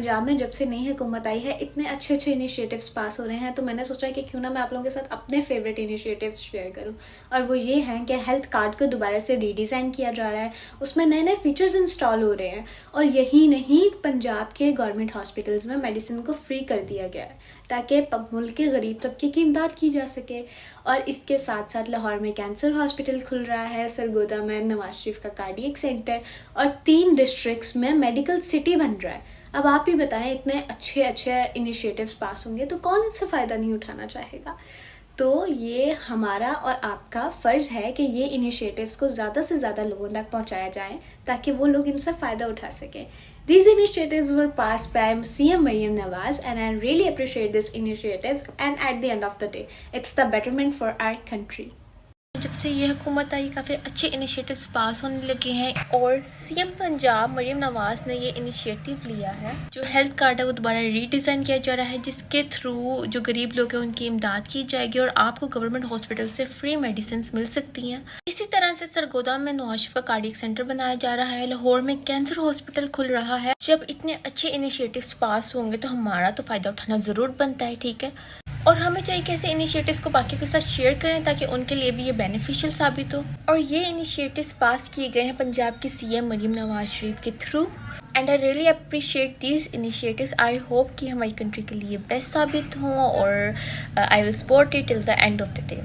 पंजाब में जब से नई हुकूमत आई है इतने अच्छे अच्छे इनिशिएटिव्स पास हो रहे हैं, तो मैंने सोचा कि क्यों ना मैं आप लोगों के साथ अपने फेवरेट इनिशिएटिव्स शेयर करूं। और वो ये हैं कि हेल्थ कार्ड को दोबारा से रीडिज़ाइन किया जा रहा है, उसमें नए नए फीचर्स इंस्टॉल हो रहे हैं। और यही नहीं, पंजाब के गवर्नमेंट हॉस्पिटल्स में मेडिसिन को फ्री कर दिया गया है ताकि मुल्क के गरीब तबके की इमदाद की जा सके। और इसके साथ साथ लाहौर में कैंसर हॉस्पिटल खुल रहा है, सरगोदा में नवाज शरीफ का कार्डियक सेंटर, और 3 डिस्ट्रिक्ट्स में मेडिकल सिटी बन रहा है। अब आप ही बताएं, इतने अच्छे अच्छे इनिशिएटिव्स पास होंगे तो कौन इससे फ़ायदा नहीं उठाना चाहेगा। तो ये हमारा और आपका फ़र्ज़ है कि ये इनिशिएटिव्स को ज़्यादा से ज़्यादा लोगों तक पहुंचाया जाए ताकि वो लोग इनसे फ़ायदा उठा सकें। These initiatives were passed by CM Mariam Nawaz, and I really appreciate these initiatives, and at the end of the day, it's the betterment for our country. जब से ये हुकूमत आई काफ़ी अच्छे इनिशिएटिव्स पास होने लगे हैं और सीएम पंजाब मरीम नवाज ने ये इनिशिएटिव लिया है। जो हेल्थ कार्ड है वो दोबारा रीडिज़ाइन किया जा रहा है, जिसके थ्रू जो गरीब लोग हैं उनकी इमदाद की जाएगी और आपको गवर्नमेंट हॉस्पिटल से फ्री मेडिसिन मिल सकती हैं। इसी तरह से सरगोदा में नवाज शरीफ का कार्डियक सेंटर बनाया जा रहा है, लाहौर में कैंसर हॉस्पिटल खुल रहा है। जब इतने अच्छे इनिशिएटिव्स पास होंगे तो हमारा तो फ़ायदा उठाना ज़रूर बनता है, ठीक है। और हमें चाहिए कि ऐसे इनिशिएटिव्स को बाकी के साथ शेयर करें ताकि उनके लिए भी ये बेनिफिशियल साबित हो। और ये इनिशिएटिव्स पास किए गए हैं पंजाब की सीएम मरीम नवाज शरीफ के through, and I really appreciate these initiatives. I hope कि हमारी कंट्री के लिए बेस्ट साबित हों और I will support it till the end of the day.